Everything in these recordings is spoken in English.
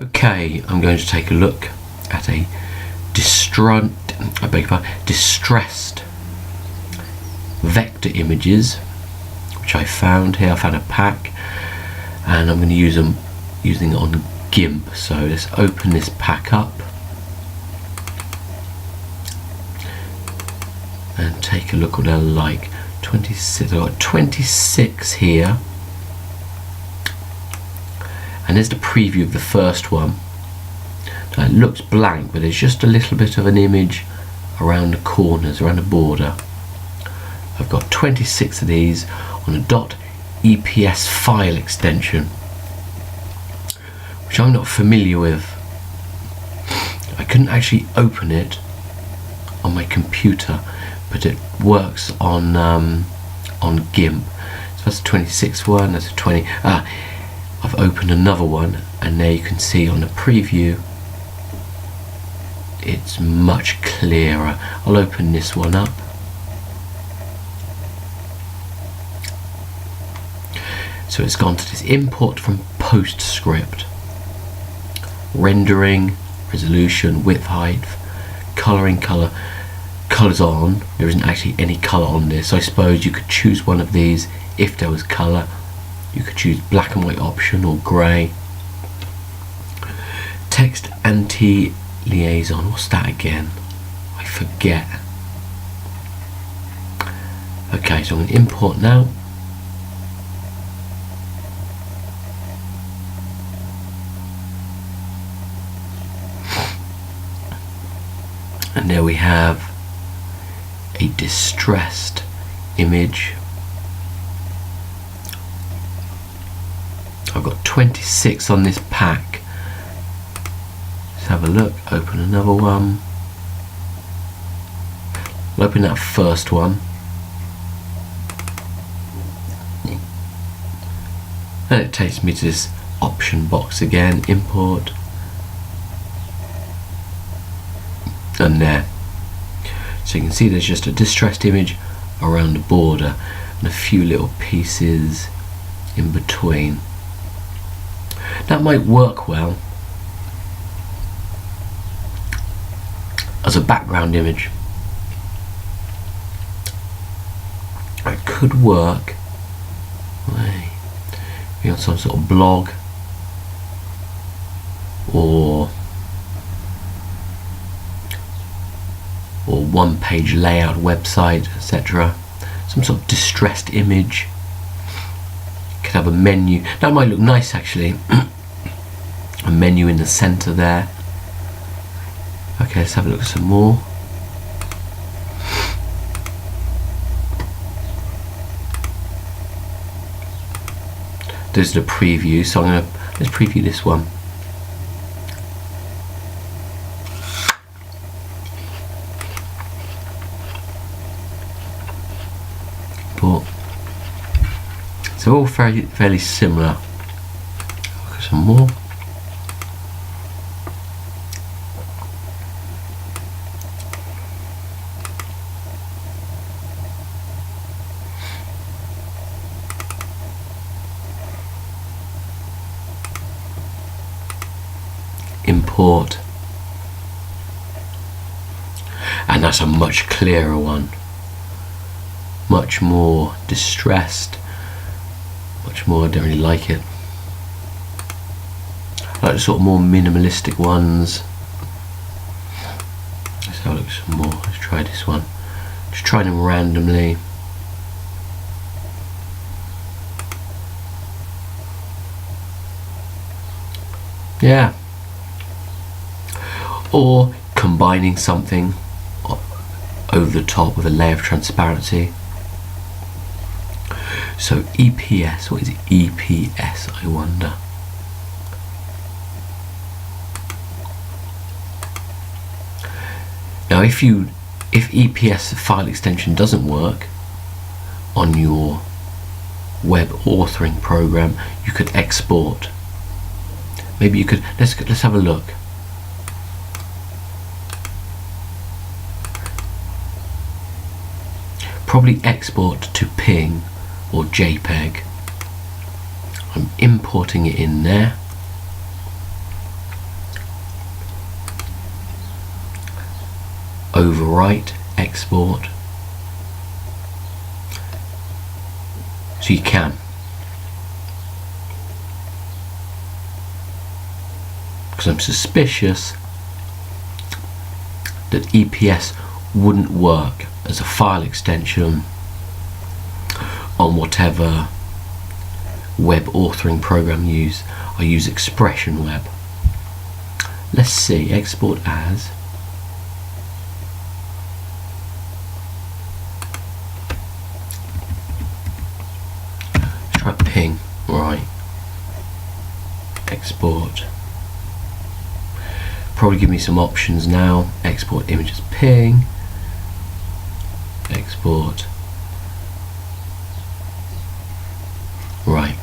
Okay, I'm going to take a look at a distressed vector images, which I found here. I found a pack, and I'm going to use them using it on Gimp. So let's open this pack up and take a look what they're like. 26. I've got 26 here. And there's the preview of the first one. Now it looks blank, but there's just a little bit of an image around the corners, around the border. I've got 26 of these on a .eps file extension, which I'm not familiar with. I couldn't actually open it on my computer, but it works on Gimp. So that's the 26th one, that's a 20. I've opened another one, and there you can see on the preview it's much clearer. I'll open this one up. So it's gone to this import from PostScript, rendering, resolution, width, height, colouring, colours on. There isn't actually any colour on this, so I suppose you could choose one of these if there was colour. You could choose black and white option or grey. Text anti-liaison, what's that again? I forget. Okay, so I'm going to import now. And there we have a distressed image. I've got 26 on this pack. Let's have a look, open another one. I'll open that first one. And it takes me to this option box again, import. And there. So you can see there's just a distressed image around the border and a few little pieces in between. That might work well as a background image. It could work maybe on some sort of blog or one-page layout website, etc. Some sort of distressed image. Could have a menu. That might look nice actually. A menu in the center there. Okay, let's have a look at some more. There's the preview, so let's preview this one. So all fairly similar. Look at some more. Import. And that's a much clearer one. Much more distressed. Much more, I don't really like it. I like the sort of more minimalistic ones. Let's have a look at some more. Let's try this one. Just try them randomly. Yeah. Or combining something over the top with a layer of transparency. So EPS, what is EPS, I wonder? Now if EPS file extension doesn't work on your web authoring program, you could export. Maybe you could, let's have a look. Probably export to PNG or JPEG. I'm importing it in there. overwrite export. So you can. Because I'm suspicious that EPS wouldn't work as a file extension on whatever web authoring program you use. I use Expression Web. Let's see, export as. Let's try ping, right. Export. Probably give me some options now. Export image as ping. Export. Right.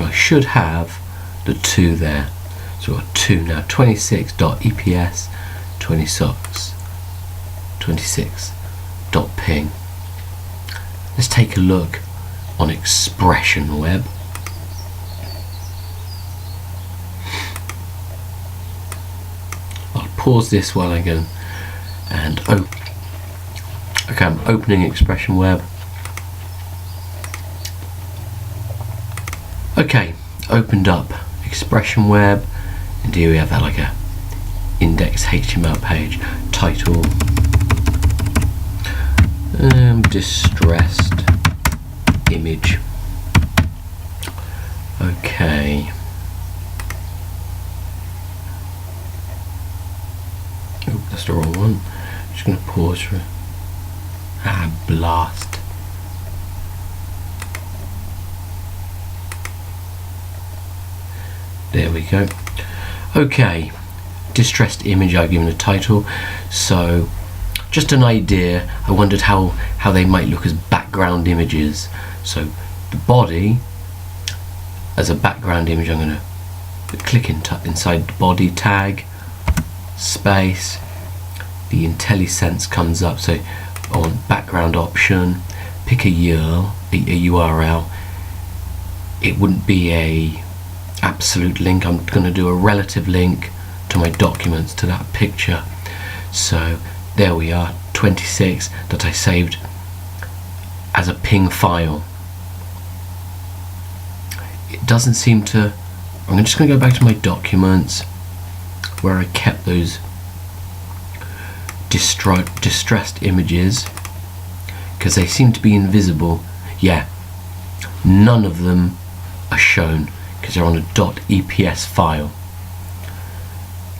I should have the 2 there. So we've got 2 now. 26.eps, 26.ping. Let's take a look on Expression Web. I'll pause this while I go and open. Okay, I'm opening Expression Web. Okay, opened up Expression Web, and here we have that like a index HTML page. Title, distressed image. Okay. Oh, that's the wrong one. Just gonna pause for blast. There we go. Okay, distressed image, I've given a title. So just an idea. I wondered how they might look as background images. So the body as a background image, I'm going to click inside the body tag, space, the IntelliSense comes up. So on background option, pick a URL. It wouldn't be a absolute link. I'm going to do a relative link to my documents to that picture. So there we are, 26 that I saved as a ping file. It doesn't seem to. I'm just going to go back to my documents where I kept those distressed images, because they seem to be invisible. Yeah, none of them are shown because they're on a .eps file.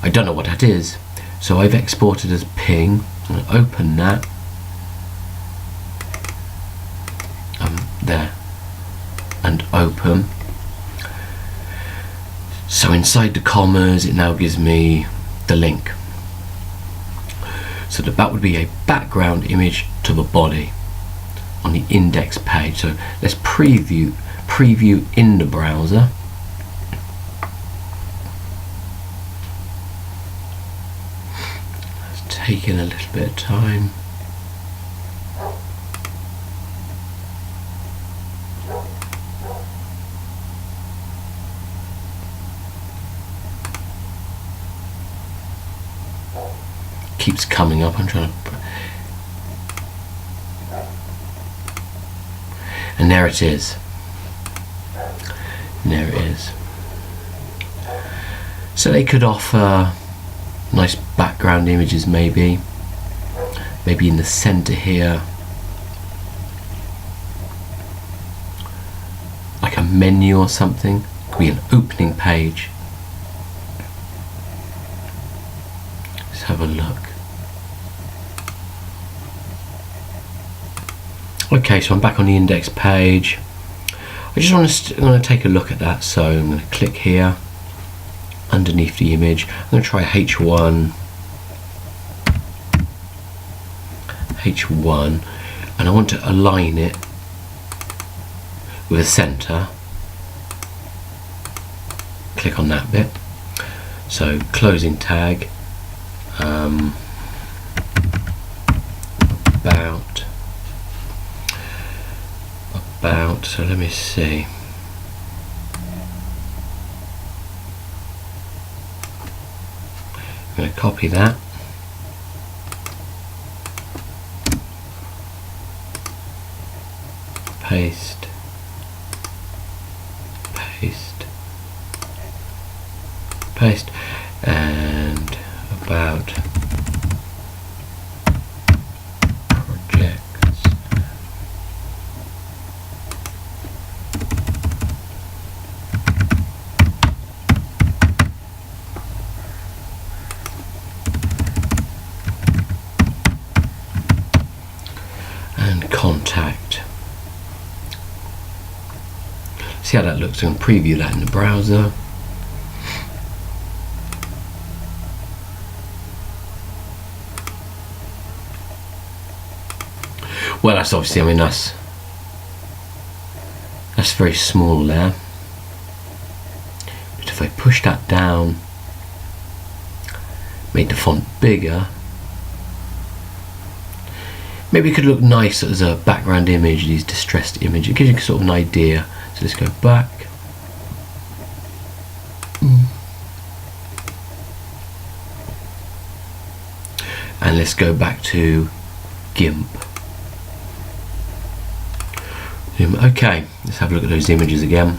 I don't know what that is, so I've exported as ping. I'm going to open that. There, and open. So inside the commas, it now gives me the link. So that would be a background image to the body on the index page. So let's preview in the browser. It's taking a little bit of time. Keeps coming up. I'm trying to, and there it is. And there it is. So they could offer nice background images, maybe in the center here, like a menu or something. Could be an opening page. Let's have a look. Okay, so I'm back on the index page. I just want to take a look at that. So I'm going to click here underneath the image. I'm going to try H1, and I want to align it with a center. Click on that bit. So closing tag, about, so let me see. going to copy that. Paste, paste, paste, and about projects. And contact. See how that looks. I'm going to preview that in the browser. Well, that's obviously, I mean, that's very small there. But if I push that down, make the font bigger, maybe it could look nice as a background image, these distressed images. It gives you sort of an idea. So let's go back. And let's go back to Gimp. Okay, let's have a look at those images again.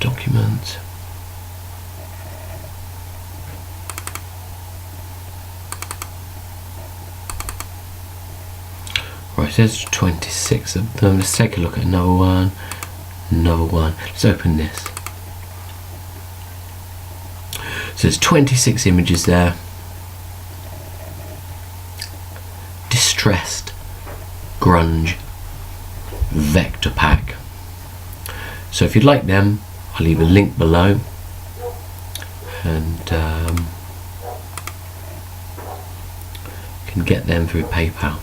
Document. Right, there's 26 of them. Let's take a look at another one. Another one. Let's open this. So there's 26 images there. Distressed grunge vector pack. So if you'd like them, I'll leave a link below, and you can get them through PayPal.